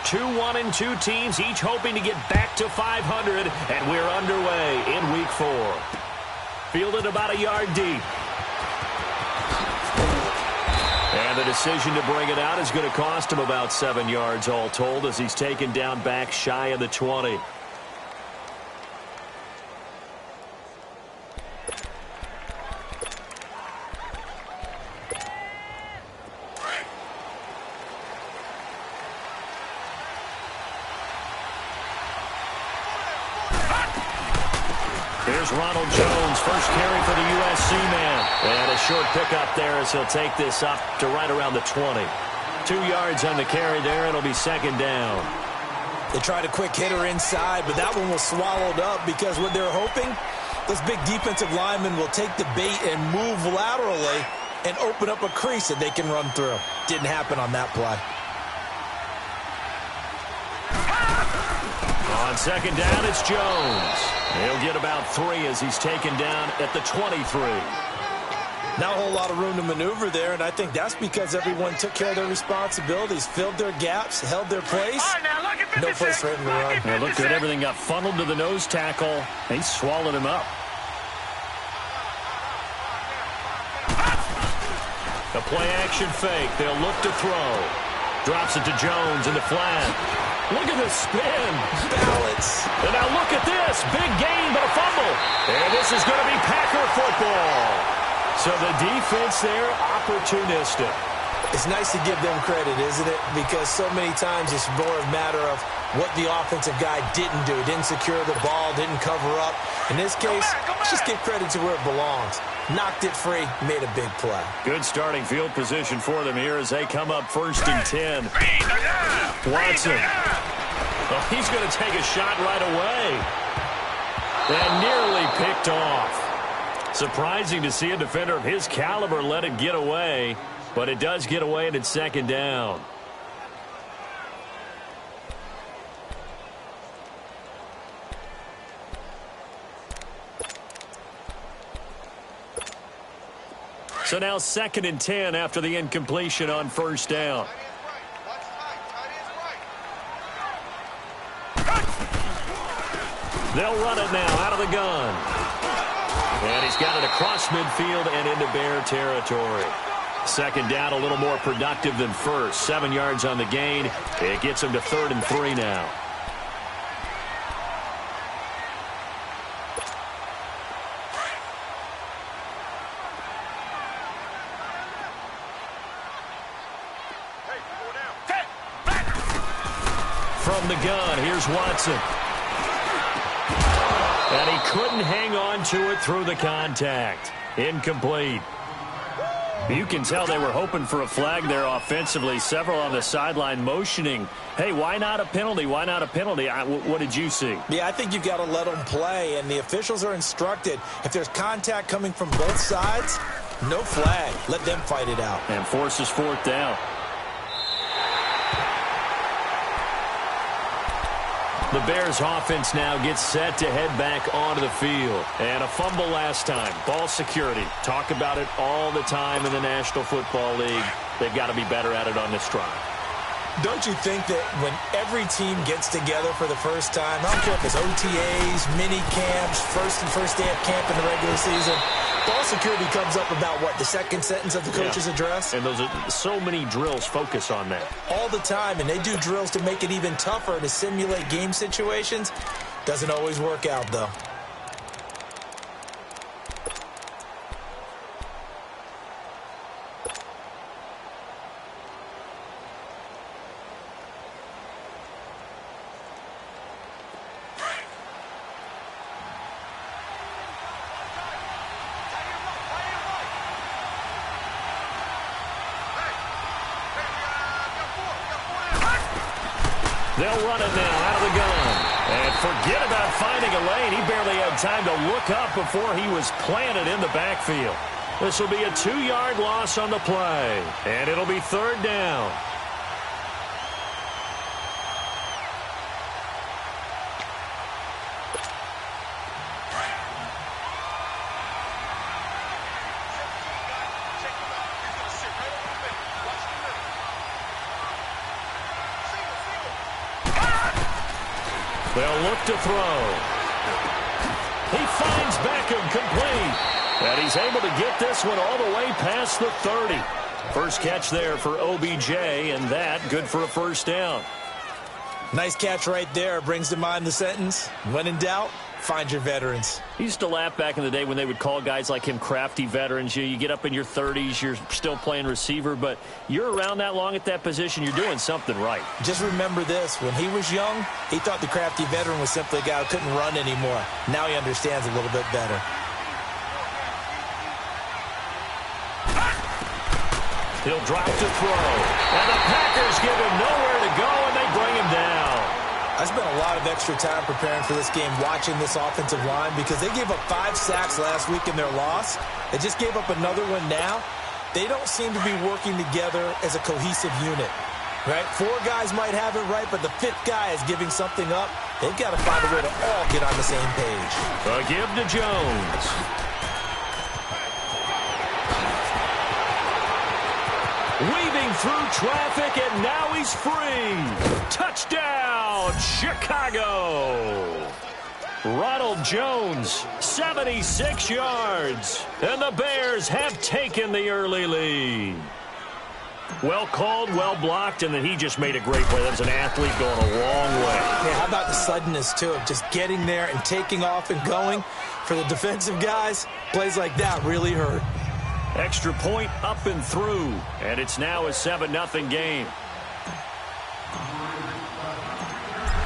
2-1-2 teams, each hoping to get back to 500, and we're underway in Week 4. Fielded about a yard deep. And the decision to bring it out is going to cost him about 7 yards all told as he's taken down back shy of the 20. Here's Ronald Jones, first carry for the USC man. And a short pickup there as he'll take this up to right around the 20. 2 yards on the carry there. It'll be second down. They tried a quick hitter inside, but that one was swallowed up because what they're hoping, those big defensive linemen will take the bait and move laterally and open up a crease that they can run through. Didn't happen on that play. On second down, it's Jones. He'll get about 3 as he's taken down at the 23. Not a whole lot of room to maneuver there, and I think that's because everyone took care of their responsibilities, filled their gaps, held their place. No place for him to run. Yeah, look good. Everything got funneled to the nose tackle. He swallowed him up. A play-action fake. They'll look to throw. Drops it to Jones in the flat. Look at this spin. Balance. And now look at this. Big gain, but a fumble. And this is going to be Packer football. So the defense there, opportunistic. It's nice to give them credit, isn't it? Because so many times it's more a matter of what the offensive guy didn't do. Didn't secure the ball, didn't cover up. In this case, let's just give credit to where it belongs. Knocked it free, made a big play. Good starting field position for them here as they come up 1st and 10. Watson. Well, he's going to take a shot right away. And nearly picked off. Surprising to see a defender of his caliber let it get away, but it does get away and it's second down. So now 2nd and 10 after the incompletion on 1st down. They'll run it now out of the gun. And he's got it across midfield and into Bear territory. Second down, a little more productive than first. 7 yards on the gain. It gets him to 3rd and 3 now. From the gun, here's Watson. And he couldn't hang on to it through the contact. Incomplete. You can tell they were hoping for a flag there offensively. Several on the sideline motioning, hey, why not a penalty? Why not a penalty? What did you see? Yeah, I think you've got to let them play, and the officials are instructed. If there's contact coming from both sides, no flag. Let them fight it out. And forces 4th down. The Bears offense now gets set to head back onto the field. And a fumble last time. Ball security. Talk about it all the time in the National Football League. They've got to be better at it on this drive. Don't you think that when every team gets together for the first time, I don't care if it's OTAs, mini camps, first day of camp in the regular season, ball security comes up about, what, the second sentence of the coach's address? And those are so many drills focus on that. All the time, and they do drills to make it even tougher to simulate game situations. Doesn't always work out, though. They'll run it now out of the gun. And forget about finding a lane. He barely had time to look up before he was planted in the backfield. This will be a 2-yard loss on the play. And it'll be 3rd down. They'll look to throw. He finds Beckham complete. And he's able to get this one all the way past the 30. First catch there for OBJ, and that good for a first down. Nice catch right there. Brings to mind the sentence, when in doubt, find your veterans. He used to laugh back in the day when they would call guys like him crafty veterans. You get up in your 30s, you're still playing receiver, but you're around that long at that position, you're doing something right. Just remember this. When he was young, he thought the crafty veteran was simply a guy who couldn't run anymore. Now he understands a little bit better. He'll drop to throw. And the Packers give him nowhere to go, and they bring him down. I spent a lot of extra time preparing for this game watching this offensive line because they gave up 5 sacks last week in their loss. They just gave up another one now. They don't seem to be working together as a cohesive unit. Right? 4 guys might have it right, but the 5th guy is giving something up. They've got to find a way to all get on the same page. A give to Jones. Weaving through traffic, and now he's free. Touchdown, Chicago. Ronald Jones, 76 yards. And the Bears have taken the early lead. Well called, well blocked, and then he just made a great play. That was an athlete going a long way. Yeah, how about the suddenness, too, of just getting there and taking off and going? For the defensive guys, plays like that really hurt. Extra point up and through, and it's now a 7-0 game.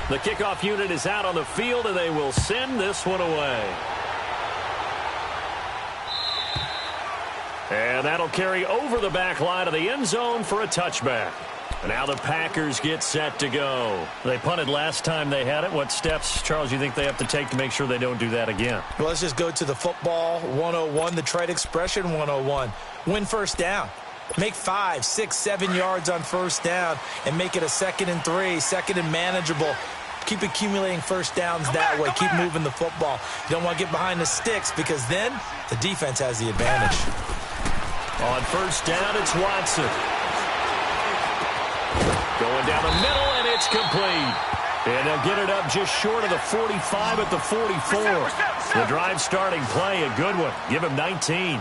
The kickoff unit is out on the field, and they will send this one away. And that'll carry over the back line of the end zone for a touchback. And now the Packers get set to go. They punted last time they had it. What steps, Charles, you think they have to take to make sure they don't do that again? Well, let's just go to the football 101, the trite expression 101. Win first down. Make 5, 6, 7 yards on first down and make it a 2nd and 3, 2nd and manageable. Keep accumulating first downs that way. Keep moving the football. You don't want to get behind the sticks because then the defense has the advantage. On first down, it's Watson. Going down the middle, and it's complete. And they'll get it up just short of the 45 at the 44. The drive starting play, a good one. Give him 19. I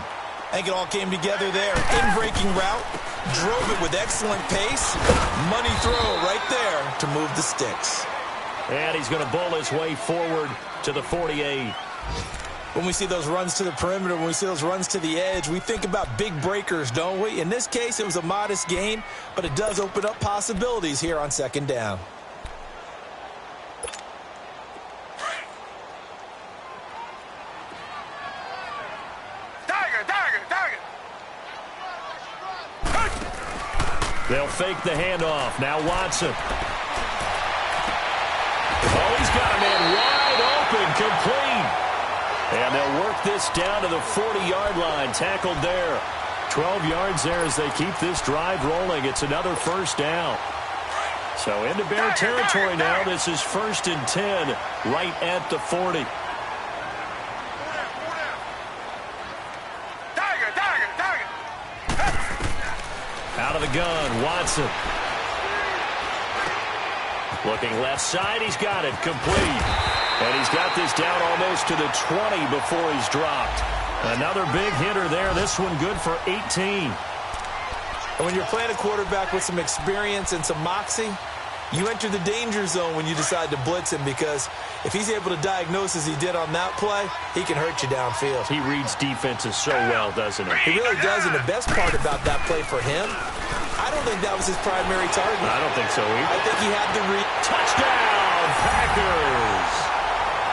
think it all came together there. In-breaking route, drove it with excellent pace. Money throw right there to move the sticks. And he's going to bowl his way forward to the 48. When we see those runs to the perimeter, when we see those runs to the edge, we think about big breakers, don't we? In this case, it was a modest gain, but it does open up possibilities here on 2nd down. They'll fake the handoff. Now Watson. Oh, he's got a man wide open, complete. And they'll work this down to the 40-yard line. Tackled there. 12 yards there as they keep this drive rolling. It's another first down. So into Bear territory now. This is 1st and 10 right at the 40. Out of the gun, Watson. Looking left side, he's got it, complete. And he's got this down almost to the 20 before he's dropped. Another big hitter there, this one good for 18. And when you're playing a quarterback with some experience and some moxie, you enter the danger zone when you decide to blitz him because if he's able to diagnose as he did on that play, he can hurt you downfield. He reads defenses so well, doesn't he? He really does, and the best part about that play for him, I don't think that was his primary target. I don't think so either. I think he had the touchdown, Packers!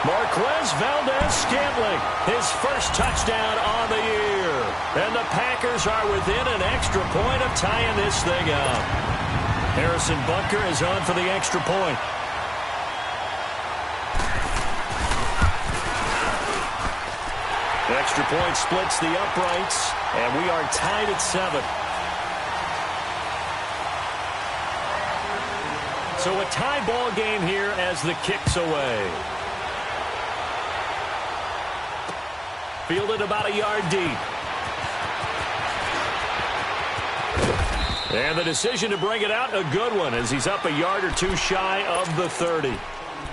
Marquez Valdez-Scantling, his first touchdown on the year. And the Packers are within an extra point of tying this thing up. Harrison Butker is on for the extra point. The extra point splits the uprights, and we are tied at 7. So a tie ball game here as the kick's away. Fielded about a yard deep. And the decision to bring it out, a good one, as he's up a yard or two shy of the 30.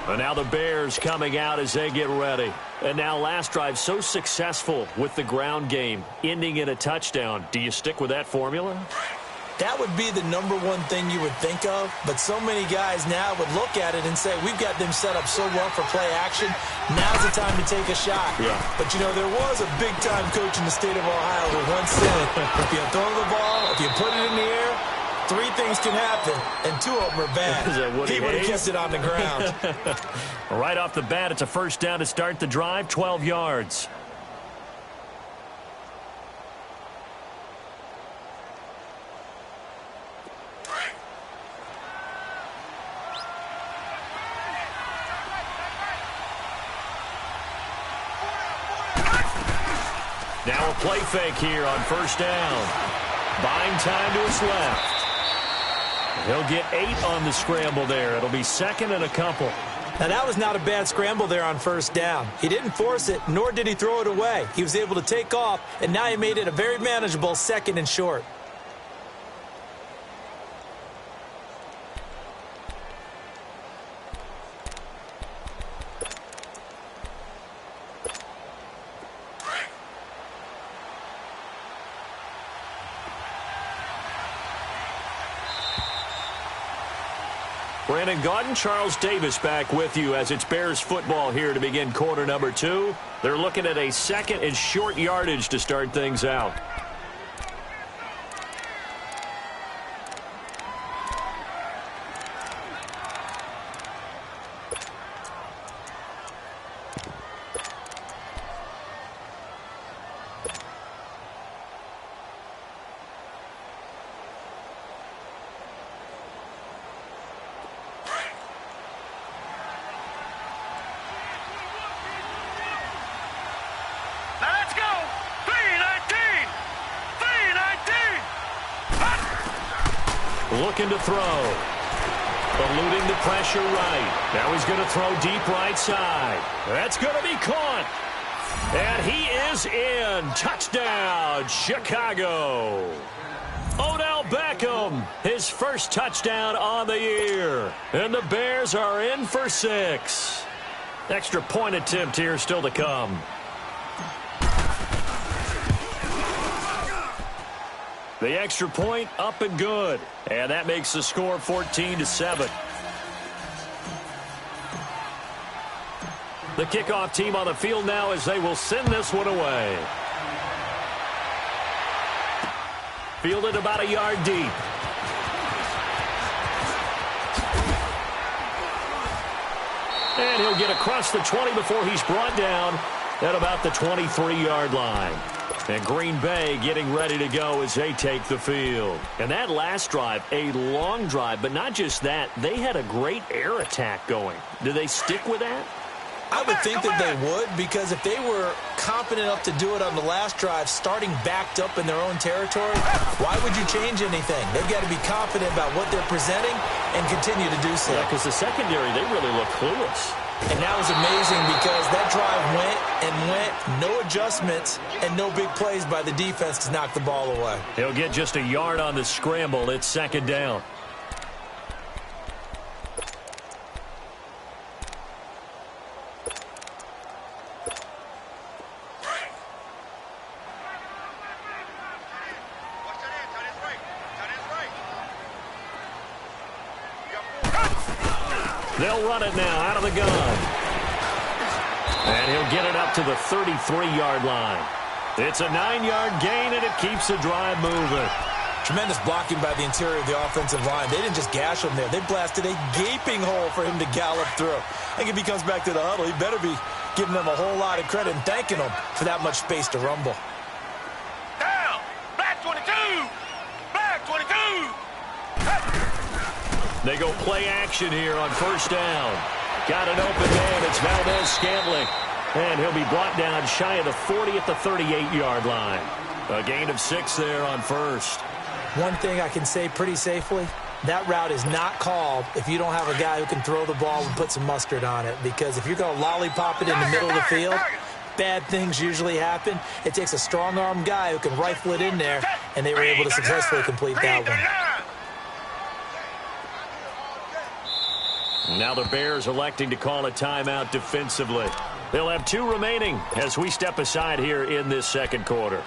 And now the Bears coming out as they get ready. And now last drive so successful with the ground game, ending in a touchdown. Do you stick with that formula? That would be the number one thing you would think of, but so many guys now would look at it and say, we've got them set up so well for play action, now's the time to take a shot. Yeah. But, you know, there was a big-time coach in the state of Ohio who once said, if you throw the ball, if you put it in the air, 3 things can happen, and 2 of them are bad. He would have kept it on the ground. Right off the bat, it's a first down to start the drive, 12 yards. Now a play fake here on first down. Buying time to his left. He'll get 8 on the scramble there. It'll be second and a couple. Now, that was not a bad scramble there on first down. He didn't force it, nor did he throw it away. He was able to take off, and now he made it a very manageable second and short. Brandon Gaudin, Charles Davis back with you as it's Bears football here to begin quarter number 2. They're looking at a second and short yardage to start things out. Looking to throw. Eluding the pressure right. Now he's going to throw deep right side. That's going to be caught. And he is in. Touchdown, Chicago. Odell Beckham, his first touchdown on the year. And the Bears are in for 6. Extra point attempt here still to come. The extra point up and good. And that makes the score 14-7. The kickoff team on the field now as they will send this one away. Fielded about a yard deep. And he'll get across the 20 before he's brought down at about the 23-yard line. And Green Bay getting ready to go as they take the field. And that last drive, a long drive, but not just that. They had a great air attack going. Do they stick with that? I would think that they would, because if they were confident enough to do it on the last drive, starting backed up in their own territory, why would you change anything? They've got to be confident about what they're presenting and continue to do so. Yeah, because the secondary, they really look clueless. And that was amazing because that drive went and went, no adjustments, and no big plays by the defense to knock the ball away. He'll get just a yard on the scramble. It's second down. They'll run it now out of the gun. And he'll get it up to the 33-yard line. It's a 9-yard gain, and it keeps the drive moving. Tremendous blocking by the interior of the offensive line. They didn't just gash him there. They blasted a gaping hole for him to gallop through. I think if he comes back to the huddle, he better be giving them a whole lot of credit and thanking them for that much space to rumble. Down! Black 22! Black 22! They go play action here on first down. Got an open man. It's Valdez-Scantling. And he'll be brought down shy of the 40 at the 38-yard line. A gain of 6 there on first. One thing I can say pretty safely, that route is not called if you don't have a guy who can throw the ball and put some mustard on it. Because if you're going to lollipop it in the middle of the field, bad things usually happen. It takes a strong-arm guy who can rifle it in there, and they were able to successfully complete that one. Now the Bears electing to call a timeout defensively. They'll have 2 remaining as we step aside here in this second quarter.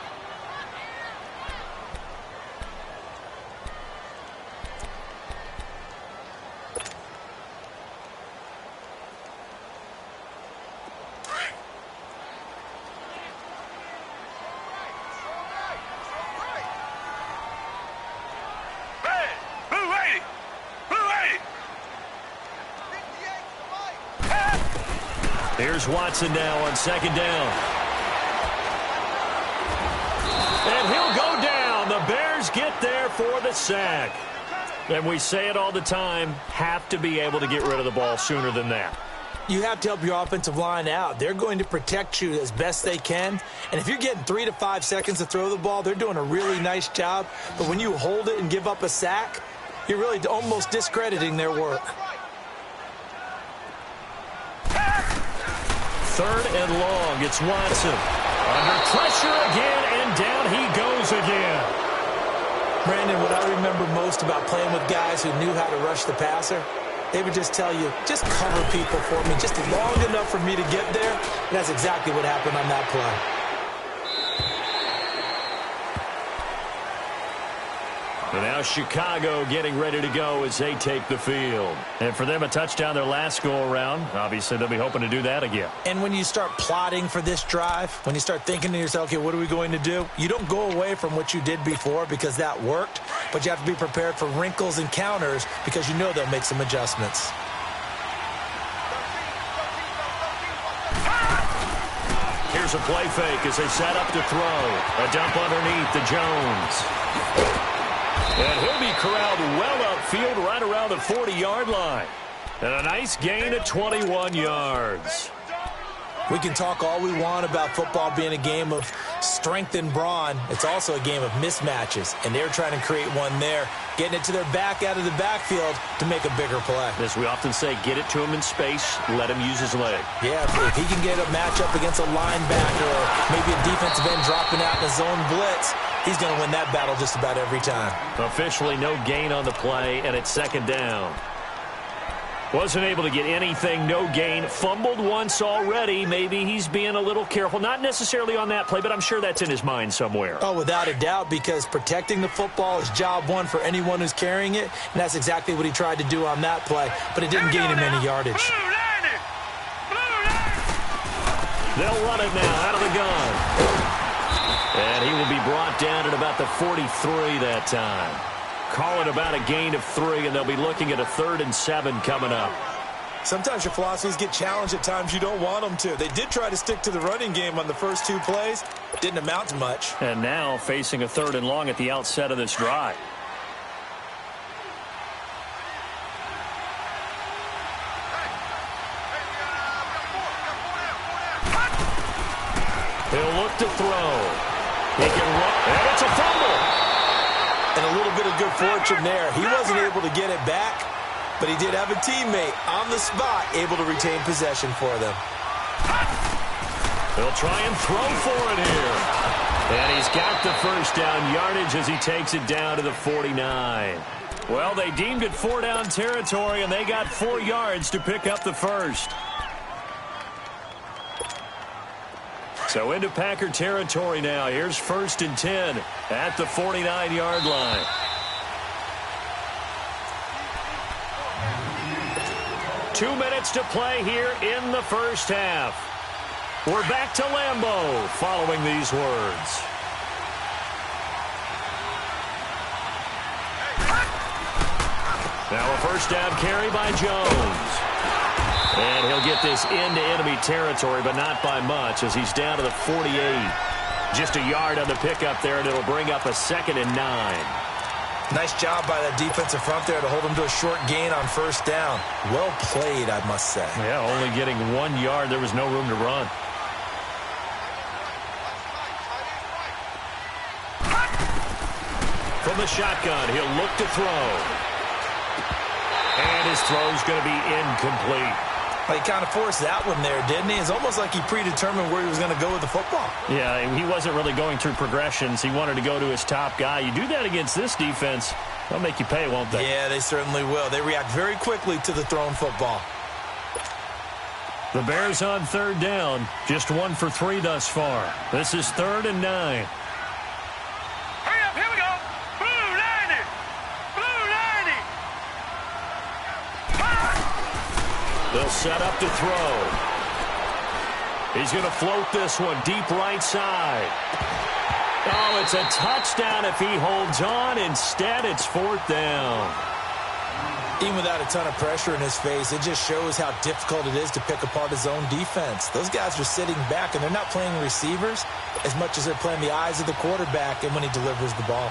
Here's Watson now on second down. And he'll go down. The Bears get there for the sack. And we say it all the time, have to be able to get rid of the ball sooner than that. You have to help your offensive line out. They're going to protect you as best they can. And if you're getting 3 to 5 seconds to throw the ball, they're doing a really nice job. But when you hold it and give up a sack, you're really almost discrediting their work. 3rd and long. It's Watson. Under pressure again, and down he goes again. Brandon, what I remember most about playing with guys who knew how to rush the passer, they would just tell you, just cover people for me, just long enough for me to get there. And that's exactly what happened on that play. And now Chicago getting ready to go as they take the field. And for them, a touchdown their last go-around. Obviously, they'll be hoping to do that again. And when you start plotting for this drive, when you start thinking to yourself, okay, what are we going to do? You don't go away from what you did before because that worked, but you have to be prepared for wrinkles and counters because you know they'll make some adjustments. Here's a play fake as they set up to throw. A dump underneath to Jones. And he'll be corralled well upfield right around the 40-yard line. And a nice gain of 21 yards. We can talk all we want about football being a game of strength and brawn. It's also a game of mismatches, and they're trying to create one there, getting it to their back out of the backfield to make a bigger play. As we often say, get it to him in space, let him use his leg. Yeah, if he can get a matchup against a linebacker or maybe a defensive end dropping out in a zone blitz, he's going to win that battle just about every time. Officially no gain on the play, and it's second down. Wasn't able to get anything, no gain. Fumbled once already. Maybe he's being a little careful. Not necessarily on that play, but I'm sure that's in his mind somewhere. Oh, without a doubt, because protecting the football is job one for anyone who's carrying it, and that's exactly what he tried to do on that play, but it didn't gain him any yardage. They'll run it now out of the gun. And he will be brought down at about the 43 that time. Call it about a gain of 3, and they'll be looking at a 3rd and 7 coming up. Sometimes your philosophies get challenged at times you don't want them to. They did try to stick to the running game on the first 2 plays. Didn't amount to much. And now facing a 3rd and long at the outset of this drive. He'll look to throw. He can run, and it's a fumble. And a little bit of good fortune there. He wasn't able to get it back, but he did have a teammate on the spot able to retain possession for them. He'll try and throw for it here. And he's got the first down yardage as he takes it down to the 49. Well, they deemed it 4-down territory, and they got 4 yards to pick up the first. So into Packer territory now. Here's 1st and 10 at the 49-yard line. Two minutes to play here in the first half. We're back to Lambeau following these words. Now a first down carry by Jones. And he'll get this into enemy territory, but not by much as he's down to the 48. Just a yard on the pickup there, and it'll bring up a 2nd and 9. Nice job by that defensive front there to hold him to a short gain on first down. Well played, I must say. Yeah, only getting 1 yard. There was no room to run. From the shotgun, he'll look to throw. And his throw's going to be incomplete. He kind of forced that one there, didn't he? It's almost like he predetermined where he was going to go with the football. Yeah, he wasn't really going through progressions. He wanted to go to his top guy. You do that against this defense, they'll make you pay, won't they? Yeah, they certainly will. They react very quickly to the thrown football. The Bears on third down, just 1 for 3 thus far. This is 3rd and 9. Hurry up, here we go. Blue 90. Blue 90. They'll set up to throw. He's going to float this one deep right side. Oh, it's a touchdown if he holds on. Instead, it's 4th down. Even without a ton of pressure in his face, it just shows how difficult it is to pick apart his own defense. Those guys are sitting back, and they're not playing receivers as much as they're playing the eyes of the quarterback and when he delivers the ball.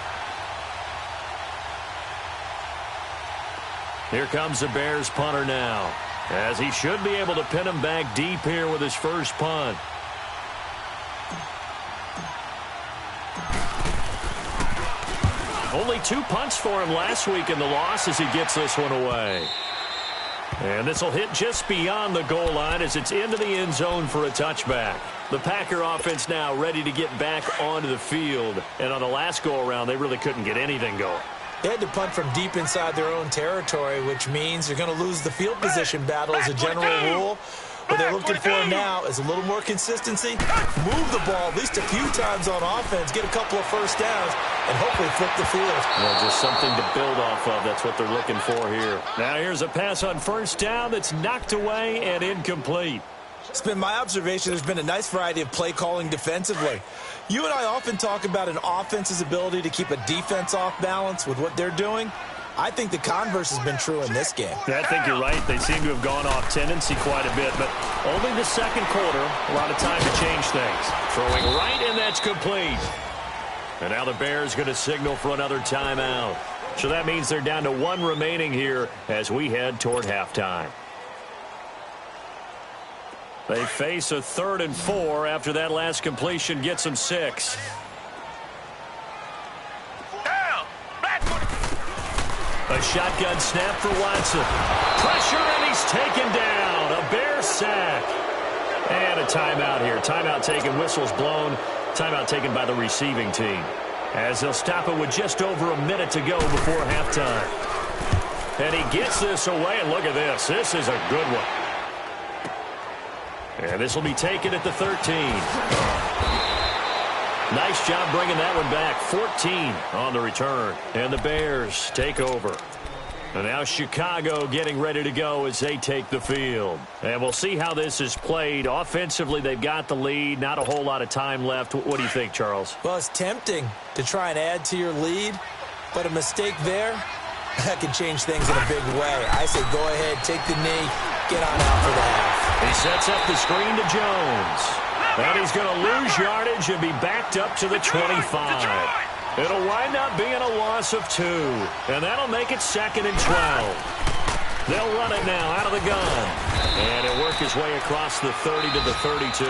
Here comes the Bears punter now, as he should be able to pin him back deep here with his first punt. Only 2 punts for him last week in the loss as he gets this one away. And this will hit just beyond the goal line as it's into the end zone for a touchback. The Packer offense now ready to get back onto the field. And on the last go-around, they really couldn't get anything going. They had to punt from deep inside their own territory, which means they're going to lose the field position battle as a general rule. What they're looking for now is a little more consistency, move the ball at least a few times on offense, get a couple of first downs, and hopefully flip the field. Well, just something to build off of. That's what they're looking for here. Now here's a pass on first down that's knocked away and incomplete. It's been my observation there's been a nice variety of play calling defensively. You and I often talk about an offense's ability to keep a defense off balance with what they're doing. I think the converse has been true in this game. Yeah, I think you're right. They seem to have gone off tendency quite a bit, but only the second quarter, a lot of time to change things. Throwing right, and that's complete. And now the Bears going to signal for another timeout. So that means they're down to 1 remaining here as we head toward halftime. They face a 3rd and 4 after that last completion gets them 6. A shotgun snap for Watson. Pressure, and he's taken down. A Bear sack. And a timeout here. Timeout taken, whistles blown. Timeout taken by the receiving team. As they'll stop it with just over a minute to go before halftime. And he gets this away, and look at this. This is a good one. And this will be taken at the 13. Nice job bringing that one back. 14 on the return. And the Bears take over. And now Chicago getting ready to go as they take the field. And we'll see how this is played. Offensively, they've got the lead. Not a whole lot of time left. What do you think, Charles? Well, it's tempting to try and add to your lead, but a mistake there, that can change things in a big way. I say go ahead, take the knee, get on out for the half. He sets up the screen to Jones. And he's going to lose yardage and be backed up to the 25. It'll wind up being a loss of 2. And that'll make it 2nd and 12. They'll run it now out of the gun. And it'll work his way across the 30 to the 32.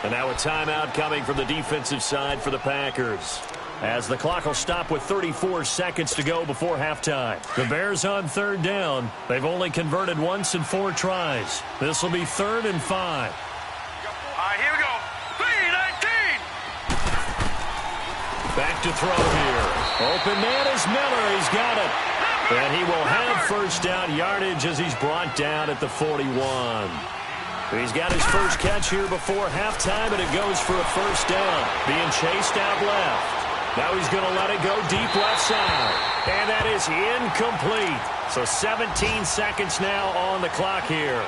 And now a timeout coming from the defensive side for the Packers. As the clock will stop with 34 seconds to go before halftime. The Bears on 3rd down. They've only converted once in 4 tries. This will be 3rd and 5. Here we go. 3-19. Back to throw here. Open man is Miller. He's got it. And he will have first down yardage as he's brought down at the 41. He's got his first catch here before halftime, and it goes for a first down. Being chased out left. Now he's going to let it go deep left side. And that is incomplete. So 17 seconds now on the clock here.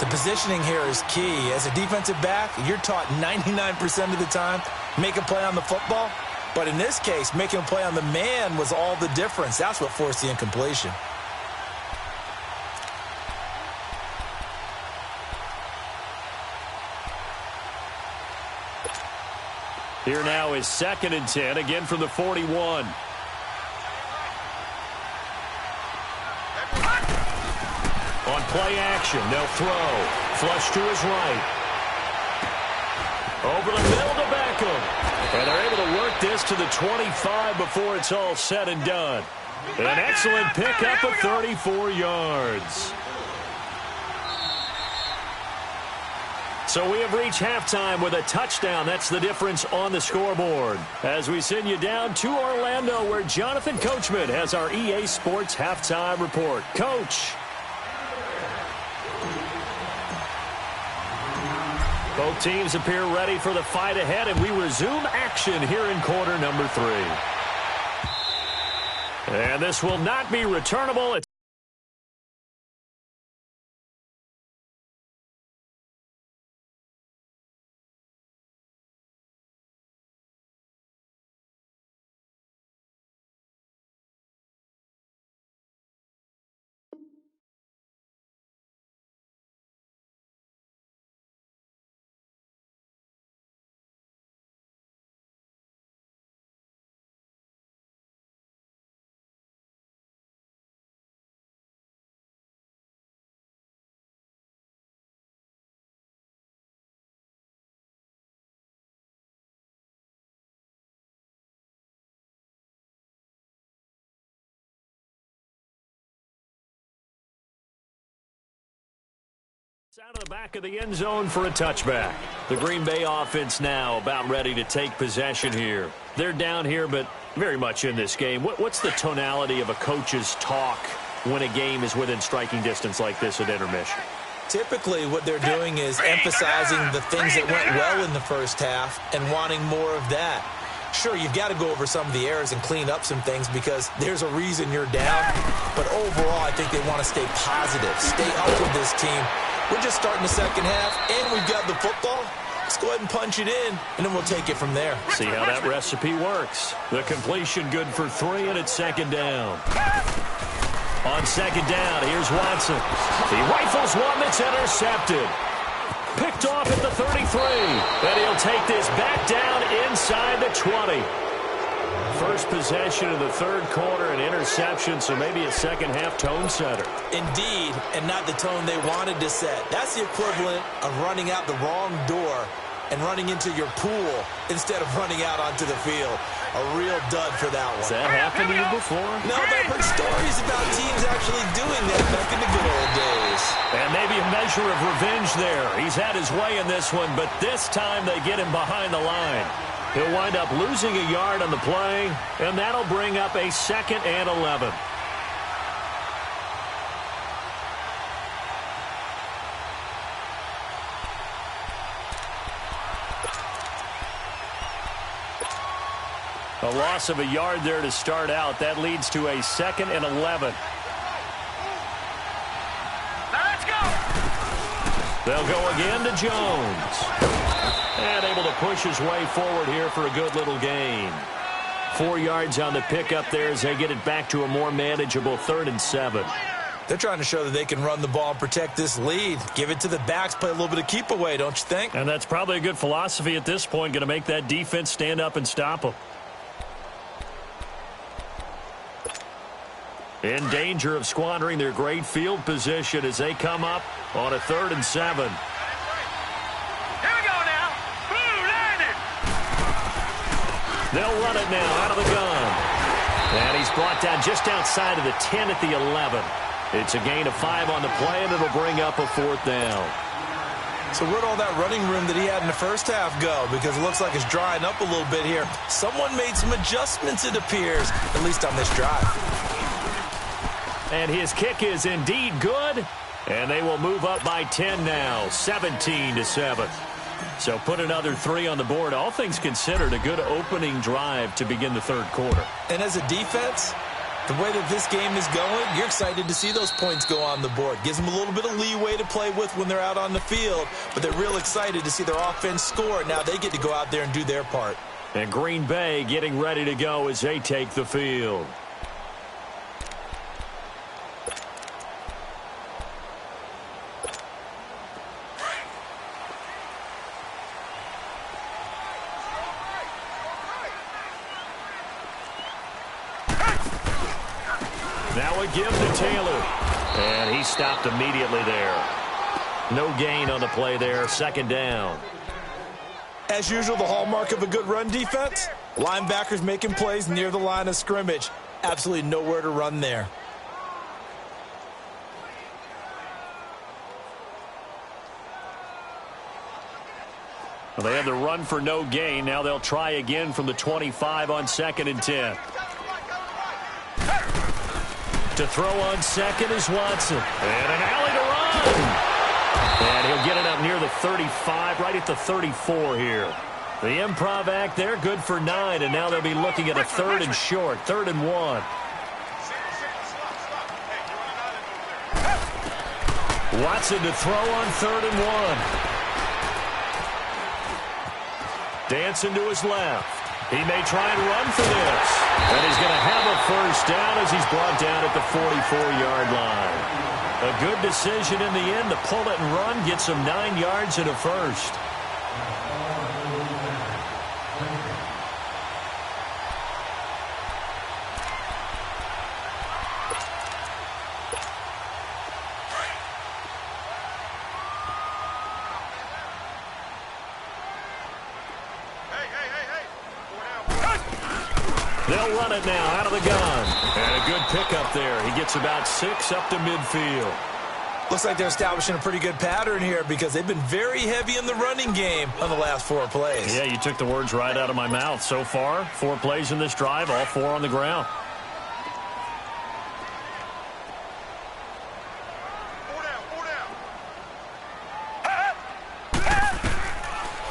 The positioning here is key. As a defensive back, you're taught 99% of the time, make a play on the football. But in this case, making a play on the man was all the difference. That's what forced the incompletion. Here now is 2nd and 10, again from the 41. On play action, they'll throw. Flush to his right. Over the middle to Beckham. And they're able to work this to the 25 before it's all said and done. An excellent pickup of 34 yards. So we have reached halftime with a touchdown. That's the difference on the scoreboard. As we send you down to Orlando, where Jonathan Coachman has our EA Sports halftime report. Coach. Both teams appear ready for the fight ahead, and we resume action here in quarter number 3. And this will not be returnable. It's out of the back of the end zone for a touchback. The Green Bay offense now about ready to take possession here. They're down here, but very much in this game. What's the tonality of a coach's talk when a game is within striking distance like this at intermission? Typically, what they're doing is emphasizing the things that went well in the first half and wanting more of that. Sure, you've got to go over some of the errors and clean up some things because there's a reason you're down. But overall, I think they want to stay positive, stay up with this team. We're just starting the second half, and we've got the football. Let's go ahead and punch it in, and then we'll take it from there. See how that recipe works. The completion good for 3, and it's second down. On second down, here's Watson. He rifles one that's intercepted. Picked off at the 33, and he'll take this back down inside the 20. First possession of the third quarter, an interception, so maybe a second-half tone setter. Indeed, and not the tone they wanted to set. That's the equivalent of running out the wrong door and running into your pool instead of running out onto the field. A real dud for that one. Has that happened to you before? No, but I've heard stories about teams actually doing that back in the good old days. And maybe a measure of revenge there. He's had his way in this one, but this time they get him behind the line. He'll wind up losing a yard on the play, and that'll bring up a 2nd and 11. A loss of a yard there to start out. That leads to a 2nd and 11. Now let's go. They'll go again to Jones. And able to push his way forward here for a good little gain. 4 yards on the pickup there as they get it back to a more manageable 3rd and 7. They're trying to show that they can run the ball and protect this lead. Give it to the backs, play a little bit of keep away, don't you think? And that's probably a good philosophy at this point, going to make that defense stand up and stop them. In danger of squandering their great field position as they come up on a 3rd and 7. They'll run it now out of the gun. And he's brought down just outside of the 10 at the 11. It's a gain of 5 on the play, and it'll bring up a 4th down. So where'd all that running room that he had in the first half go? Because it looks like it's drying up a little bit here. Someone made some adjustments, it appears, at least on this drive. And his kick is indeed good. And they will move up by 10 now, 17-7. So put another 3 on the board. All things considered, a good opening drive to begin the third quarter. And as a defense, the way that this game is going, you're excited to see those points go on the board. Gives them a little bit of leeway to play with when they're out on the field, but they're real excited to see their offense score. Now they get to go out there and do their part. And Green Bay getting ready to go as they take the field. Now a give to Taylor. And he stopped immediately there. No gain on the play there. 2nd down. As usual, the hallmark of a good run defense, linebackers making plays near the line of scrimmage. Absolutely nowhere to run there. Well, they had the run for no gain. Now they'll try again from the 25 on 2nd and 10. To throw on second is Watson. And an alley to run. And he'll get it up near the 35, right at the 34 here. The improv act there, good for 9, and now they'll be looking at a 3rd and short, 3rd and 1. Watson to throw on 3rd and 1. Dancing to his left. He may try and run for this. And he's going to have a first down as he's brought down at the 44-yard line. A good decision in the end to pull it and run, get some 9 yards and a first. They'll run it now out of the gun. And a good pickup there. He gets about 6 up to midfield. Looks like they're establishing a pretty good pattern here because they've been very heavy in the running game on the last 4 plays. Yeah, you took the words right out of my mouth. So far, 4 plays in this drive, all 4 on the ground.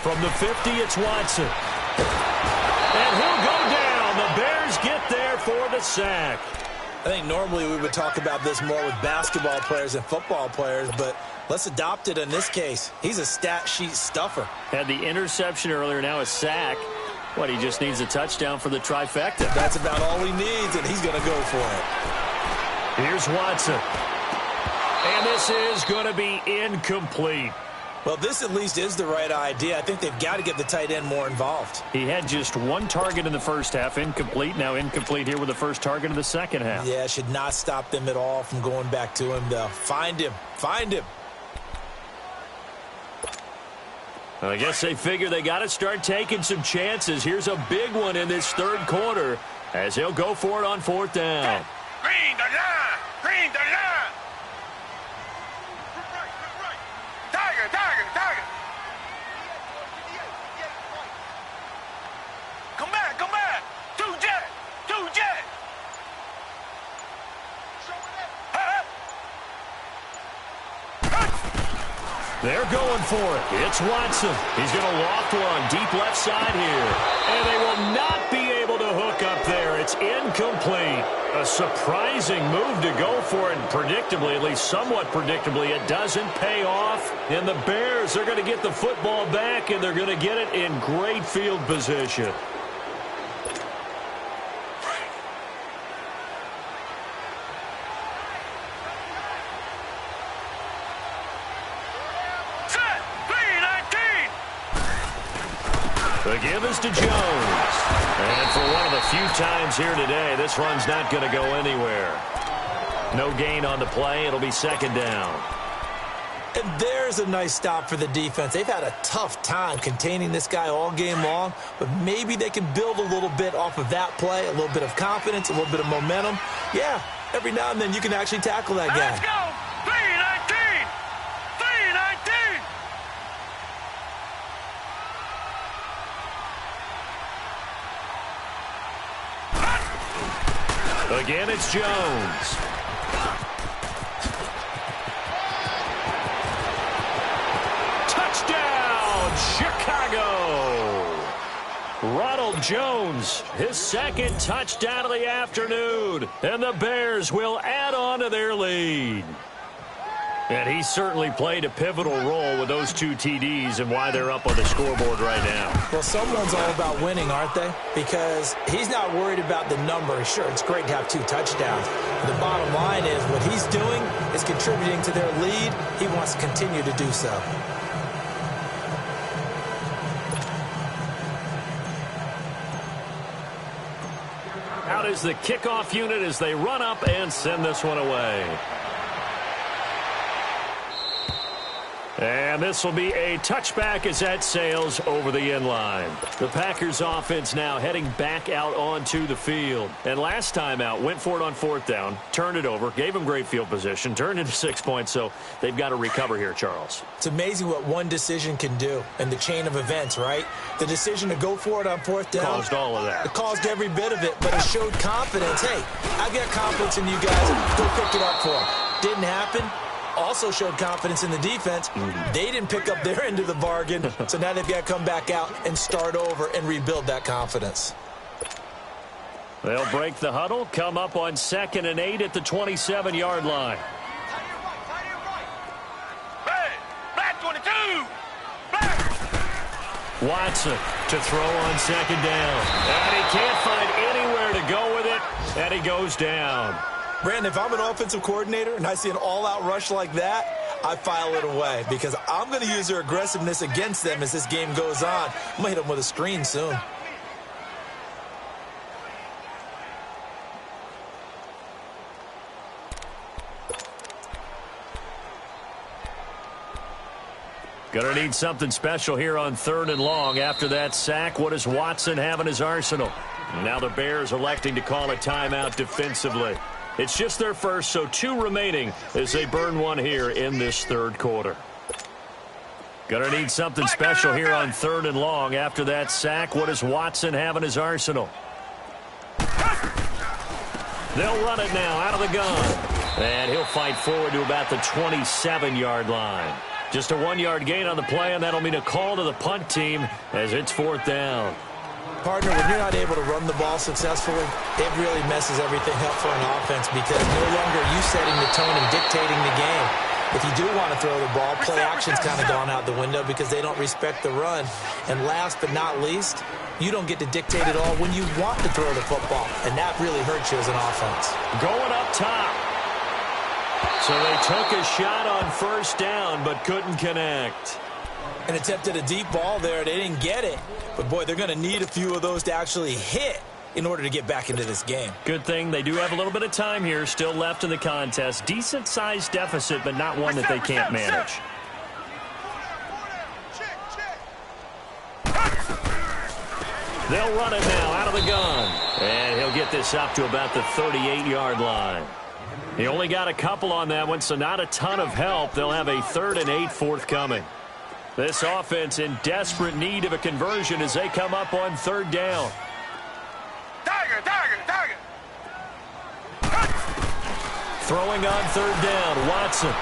From the 50, it's Watson. And he'll go down. The Bears get there for the sack. I think normally we would talk about this more with basketball players and football players, but let's adopt it in this case. He's a stat sheet stuffer. Had the interception earlier, now a sack. What, he just needs a touchdown for the trifecta. That's about all he needs, and he's going to go for it. Here's Watson. And this is going to be incomplete. Well, this at least is the right idea. I think they've got to get the tight end more involved. He had just 1 target in the first half, incomplete. Now incomplete here with the first target in the second half. Yeah, should not stop them at all from going back to him, though. Find him. Find him. I guess they figure they got to start taking some chances. Here's a big one in this 3rd quarter as he'll go for it on 4th down. Green the line! Green the line! Tiger! Come back! 2 jet! They're going for it. It's Watson. He's going to loft one deep left side here. And they will not be able to hook up there. It's incomplete. A surprising move to go for it. And predictably, at least somewhat predictably, it doesn't pay off. And the Bears are going to get the football back, and they're going to get it in great field position. The give is to Jones. And for one of the few times here today, this run's not going to go anywhere. No gain on the play. It'll be 2nd down. And there's a nice stop for the defense. They've had a tough time containing this guy all game long, but maybe they can build a little bit off of that play, a little bit of confidence, a little bit of momentum. Yeah, every now and then you can actually tackle that guy. Let's go! 319! 319! Again, it's Jones. Touchdown, Chicago! Ronald Jones, his 2nd touchdown of the afternoon. And the Bears will add on to their lead. And he certainly played a pivotal role with those 2 TDs and why they're up on the scoreboard right now. Well, someone's all about winning, aren't they? Because he's not worried about the number. Sure, it's great to have 2 touchdowns. The bottom line is what he's doing is contributing to their lead. He wants to continue to do so. Out is the kickoff unit as they run up and send this one away. And this will be a touchback as that sails over the end line. The Packers offense now heading back out onto the field. And last time out, went for it on 4th down, turned it over, gave them great field position, turned into 6 points, so they've got to recover here, Charles. It's amazing what one decision can do in the chain of events, right? The decision to go for it on 4th down. Caused all of that. It caused every bit of it, but it showed confidence. Hey, I've got confidence in you guys. Go pick it up for them. Didn't happen. Also showed confidence in the defense. They didn't pick up their end of the bargain, so now they've got to come back out and start over and rebuild that confidence. They'll break the huddle, come up on 2nd and 8 at the 27-yard line. Hey, black 22. Black. Watson to throw on 2nd down. And he can't find anywhere to go with it, and he goes down. Brandon, if I'm an offensive coordinator and I see an all-out rush like that, I file it away because I'm going to use their aggressiveness against them as this game goes on. I'm going to hit them with a screen soon. Going to need something special here on 3rd and long. After that sack, what does Watson have in his arsenal? Now the Bears electing to call a timeout defensively. It's just their first, so 2 remaining as they burn one here in this 3rd quarter. Going to need something special here on 3rd and long. After that sack, what does Watson have in his arsenal? They'll run it now out of the gun. And he'll fight forward to about the 27-yard line. Just a 1-yard gain on the play, and that'll mean a call to the punt team as it's 4th down. Partner, when you're not able to run the ball successfully, it really messes everything up for an offense because no longer are you setting the tone and dictating the game. If you do want to throw the ball, play action's kind of gone out the window because they don't respect the run. And last but not least, you don't get to dictate it all when you want to throw the football, and that really hurts you as an offense. Going up top. So they took a shot on 1st down but couldn't connect. And attempted a deep ball there. They didn't get it. But, boy, they're going to need a few of those to actually hit in order to get back into this game. Good thing they do have a little bit of time here still left in the contest. Decent-sized deficit, but not one that they can't manage. They'll run it now out of the gun. And he'll get this up to about the 38-yard line. He only got a couple on that one, so not a ton of help. They'll have a 3rd and 8 forthcoming. This offense in desperate need of a conversion as they come up on 3rd down. Tiger. Throwing on 3rd down, Watson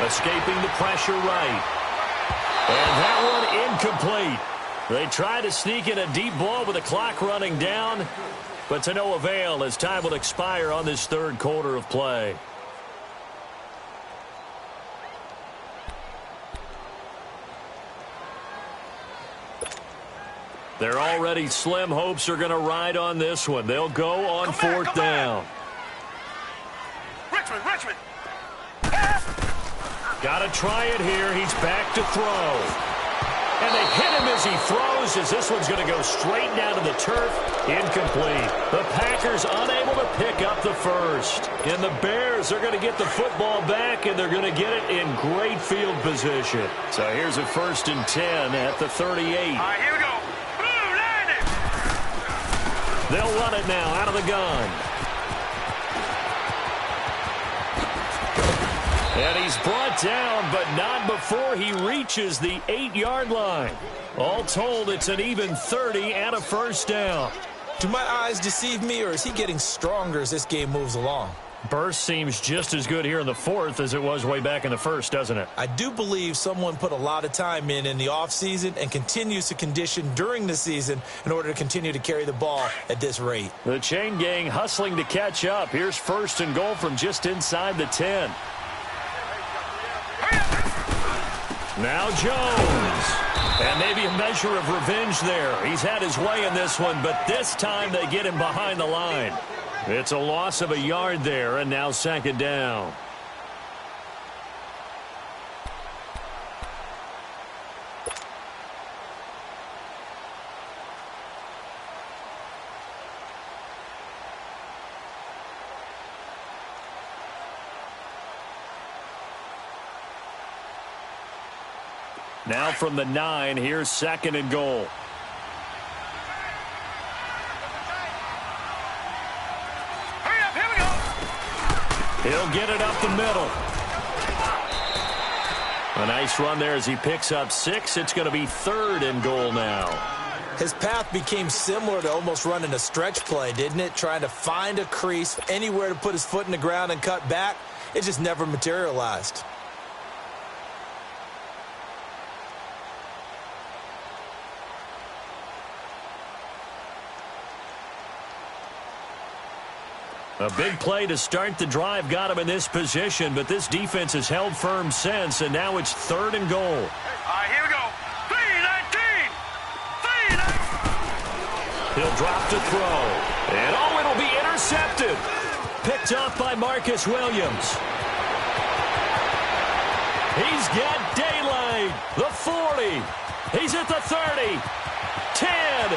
escaping the pressure right. And that one incomplete. They try to sneak in a deep ball with the clock running down, but to no avail as time will expire on this 3rd quarter of play. Their already slim hopes are going to ride on this one. They'll go on 4th down. Richmond. Got to try it here. He's back to throw. And they hit him as he throws as this one's going to go straight down to the turf. Incomplete. The Packers unable to pick up the first. And the Bears are going to get the football back, and they're going to get it in great field position. So here's a 1st and 10 at the 38. All right, here we go. Blue, line it. They'll run it now out of the gun. And he's brought down, but not before he reaches the 8-yard line. All told, it's an even 30 and a 1st down. Do my eyes deceive me, or is he getting stronger as this game moves along? Burst seems just as good here in the 4th as it was way back in the 1st, doesn't it? I do believe someone put a lot of time in the offseason and continues to condition during the season in order to continue to carry the ball at this rate. The chain gang hustling to catch up. Here's 1st and goal from just inside the 10. Now Jones. And maybe a measure of revenge there. He's had his way in this one, but this time they get him behind the line. It's a loss of a yard there, and now 2nd down. Now from the 9, here's 2nd and goal. Hurry up, here we go. He'll get it up the middle. A nice run there as he picks up 6. It's going to be 3rd and goal now. His path became similar to almost running a stretch play, didn't it? Trying to find a crease, anywhere to put his foot in the ground and cut back. It just never materialized. A big play to start the drive got him in this position, but this defense has held firm since, and now it's 3rd and goal. All right, here we go. 3-19. 3-19. He'll drop to throw. And, oh, it'll be intercepted. Picked off by Marcus Williams. He's got daylight. The 40. He's at the 30. 10, 5.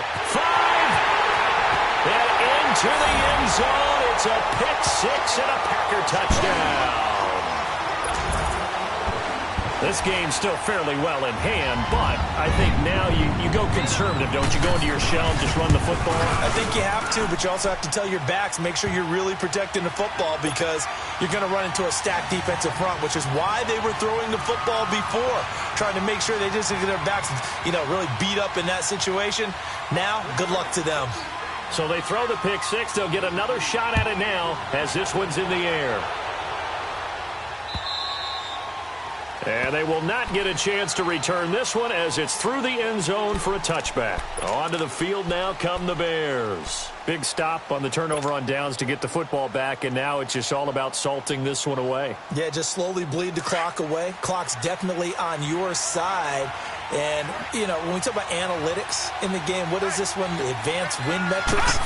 And into the end zone. It's a pick 6 and a Packer touchdown. This game's still fairly well in hand, but I think now you go conservative, don't you? Go into your shell and just run the football? I think you have to, but you also have to tell your backs, make sure you're really protecting the football because you're going to run into a stacked defensive front, which is why they were throwing the football before, trying to make sure they just get their backs, really beat up in that situation. Now, good luck to them. So they throw the pick 6. They'll get another shot at it now as this one's in the air. And they will not get a chance to return this one as it's through the end zone for a touchback. Onto the field now come the Bears. Big stop on the turnover on downs to get the football back, and now it's just all about salting this one away. Yeah, just slowly bleed the clock away. Clock's definitely on your side. And, when we talk about analytics in the game, what is this one? The advanced win metrics?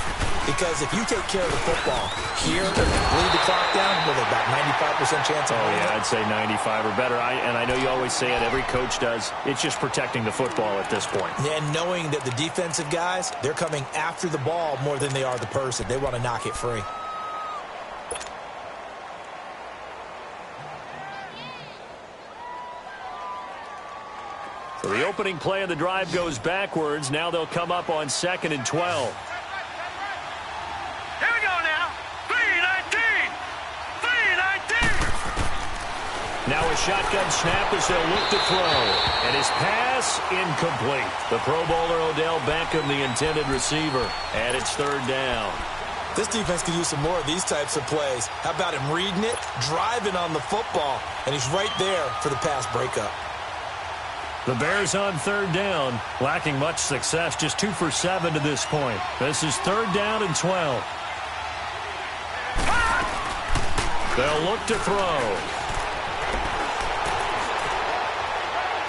Because if you take care of the football here and bleed the clock down, with about 95% chance of winning. I'd say 95 or better. And I know you always say it, every coach does. It's just protecting the football at this point. And knowing that the defensive guys, they're coming after the ball more than they are the person. They want to knock it free. So the opening play of the drive goes backwards. Now they'll come up on 2nd and 12. Here we go now. 3-19. 3-19. Now a shotgun snap as they'll look to throw. And his pass incomplete. The Pro Bowler Odell Beckham, the intended receiver. And it's 3rd down. This defense could use some more of these types of plays. How about him reading it, driving on the football, and he's right there for the pass breakup. The Bears on 3rd down, lacking much success, just 2 for 7 to this point. This is 3rd down and 12. They'll look to throw.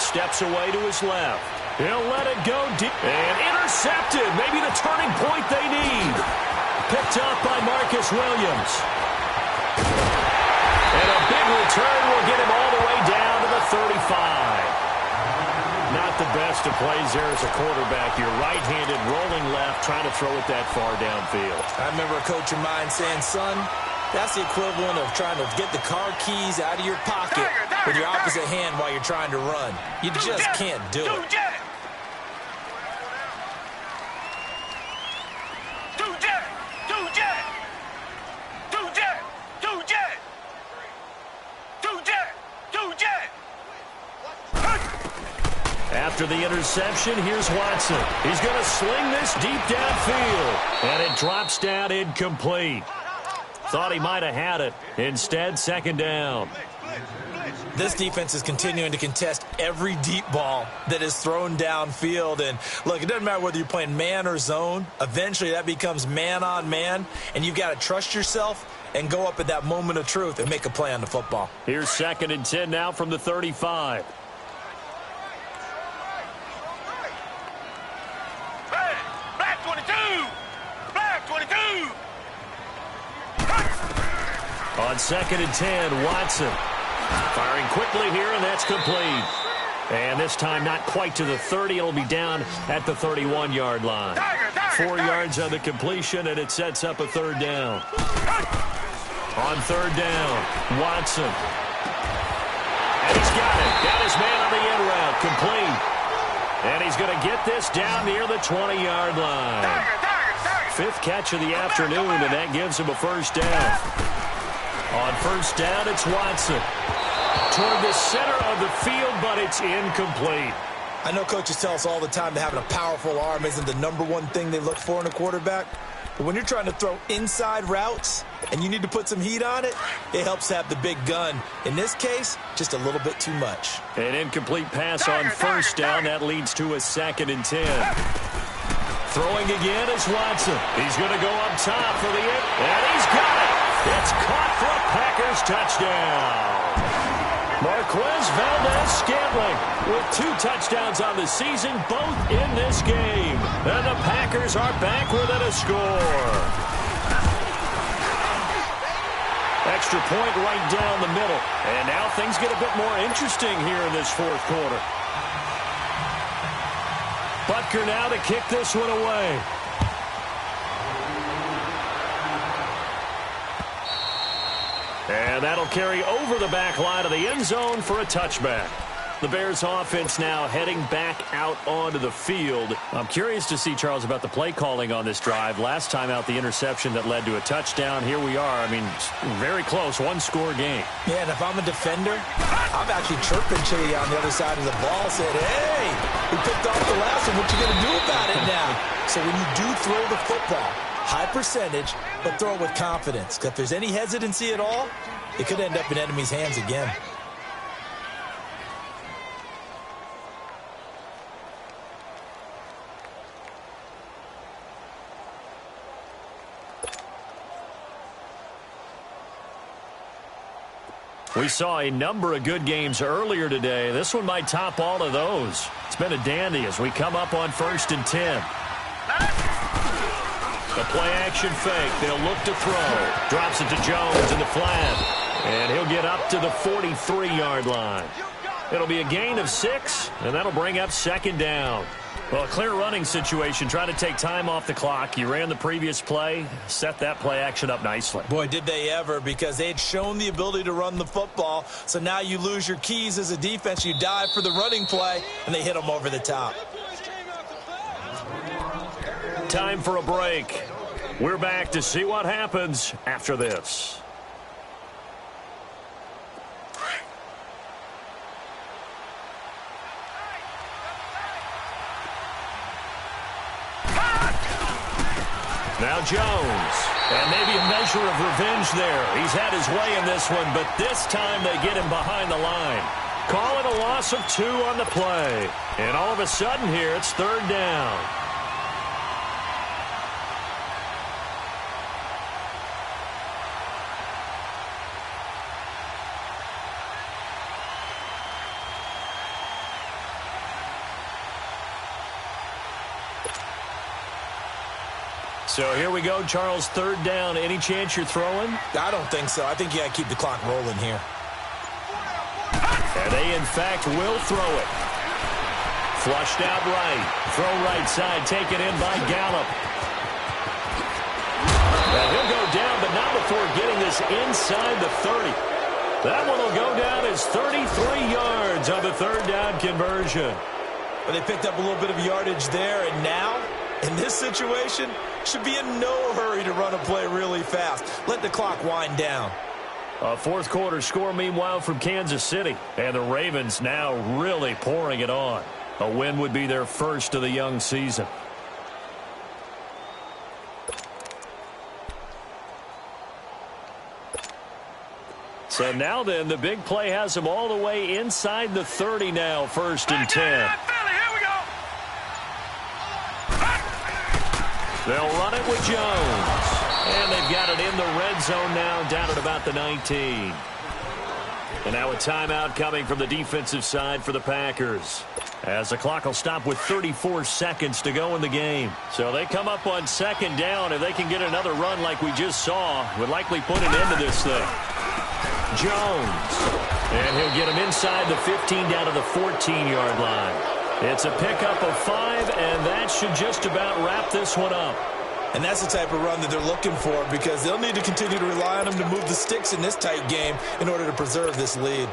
Steps away to his left. He'll let it go deep. And intercepted. Maybe the turning point they need. Picked up by Marcus Williams. And a big return will get him all the way down to the 35. Not the best of plays there as a quarterback. You're right-handed, rolling left, trying to throw it that far downfield. I remember a coach of mine saying, son, that's the equivalent of trying to get the car keys out of your pocket with your opposite hand while you're trying to run. You just can't do it. After the interception, here's Watson. He's going to sling this deep downfield. And it drops down incomplete. Thought he might have had it. Instead, 2nd down. This defense is continuing to contest every deep ball that is thrown downfield. And, look, it doesn't matter whether you're playing man or zone. Eventually, that becomes man-on-man. And you've got to trust yourself and go up at that moment of truth and make a play on the football. Here's 2nd and 10 now from the 35. On 2nd and 10, Watson firing quickly here, and that's complete. And this time not quite to the 30. It'll be down at the 31-yard line. 4 yards on the completion, and it sets up a 3rd down. On 3rd down, Watson. And he's got it. Got his man on the in route. Complete. And he's going to get this down near the 20-yard line. Fifth catch of the afternoon, and that gives him a first down. On first down, it's Watson. Toward the center of the field, but it's incomplete. I know coaches tell us all the time that having a powerful arm isn't the number one thing they look for in a quarterback. But when you're trying to throw inside routes and you need to put some heat on it, it helps have the big gun. In this case, just a little bit too much. An incomplete pass on first down. That leads to a 2nd and 10. Throwing again is Watson. He's going to go up top for the in, and he's got it. It's caught for a Packers touchdown. Marquez Valdez-Scantling with 2 touchdowns on the season, both in this game. And the Packers are back within a score. Extra point right down the middle. And now things get a bit more interesting here in this fourth quarter. Butker now to kick this one away. And that'll carry over the back line of the end zone for a touchback. The Bears offense now heading back out onto the field. I'm curious to see, Charles, about the play calling on this drive. Last time out, the interception that led to a touchdown. Here we are. I mean, very close, one-score game. Yeah, and if I'm a defender, I'm actually chirping Chili on the other side of the ball, saying, hey, we picked off the last one. What you going to do about it now? So when you do throw the football, high percentage, but throw it with confidence. Because if there's any hesitancy at all, it could end up in enemy's hands again. We saw a number of good games earlier today. This one might top all of those. It's been a dandy as we come up on 1st and 10. The play-action fake. They'll look to throw. Drops it to Jones in the flat. And he'll get up to the 43-yard line. It'll be a gain of 6, and that'll bring up 2nd down. Well, a clear running situation. Try to take time off the clock. You ran the previous play, set that play action up nicely. Boy, did they ever, because they had shown the ability to run the football. So now you lose your keys as a defense. You dive for the running play, and they hit them over the top. Time for a break. We're back to see what happens after this. Now Jones, and maybe a measure of revenge there. He's had his way in this one, but this time they get him behind the line. Call it a loss of 2 on the play. And all of a sudden here, it's 3rd down. So here we go, Charles, 3rd down. Any chance you're throwing? I don't think so. I think you got to keep the clock rolling here. And they, in fact, will throw it. Flushed out right. Throw right side, taken in by Gallup. And he'll go down, but not before getting this inside the 30. That one will go down as 33 yards on the 3rd down conversion. But they picked up a little bit of yardage there, and now, in this situation, should be in no hurry to run a play really fast. Let the clock wind down. A fourth quarter score, meanwhile, from Kansas City. And the Ravens now really pouring it on. A win would be their first of the young season. So now then, the big play has them all the way inside the 30 now, 1st and 10. They'll run it with Jones. And they've got it in the red zone now, down at about the 19. And now a timeout coming from the defensive side for the Packers, as the clock will stop with 34 seconds to go in the game. So they come up on 2nd down. If they can get another run like we just saw, would likely put an end to this thing. Jones. And he'll get him inside the 15 down to the 14-yard line. It's a pickup of 5, and that should just about wrap this one up. And that's the type of run that they're looking for, because they'll need to continue to rely on him to move the sticks in this tight game in order to preserve this lead.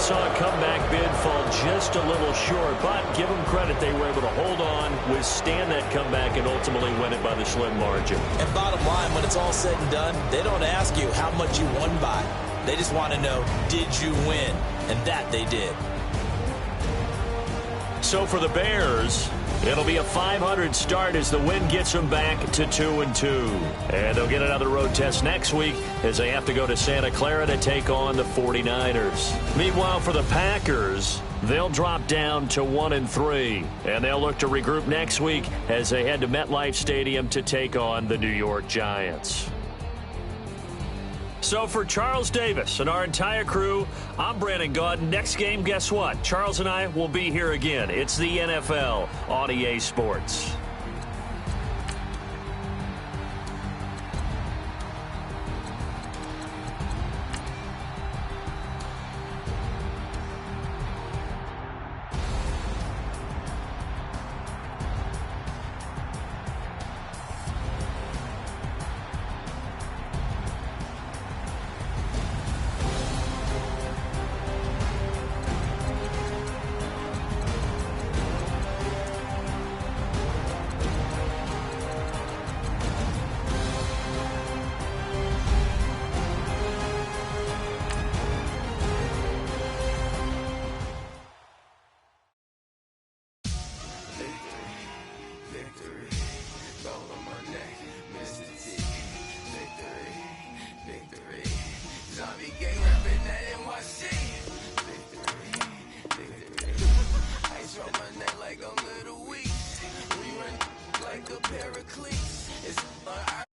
saw a comeback bid fall just a little short, but give them credit, they were able to hold on, withstand that comeback, and ultimately win it by the slim margin. And bottom line, when it's all said and done, they don't ask you how much you won by. They just want to know, did you win? And that they did. So for the Bears, it'll be a .500 start as the win gets them back to 2-2. And they'll get another road test next week as they have to go to Santa Clara to take on the 49ers. Meanwhile, for the Packers, they'll drop down to 1-3. And they'll look to regroup next week as they head to MetLife Stadium to take on the New York Giants. So for Charles Davis and our entire crew, I'm Brandon Gaudin. Next game, guess what? Charles and I will be here again. It's the NFL on EA Sports. Like a little weak, we run like a paraclete. It's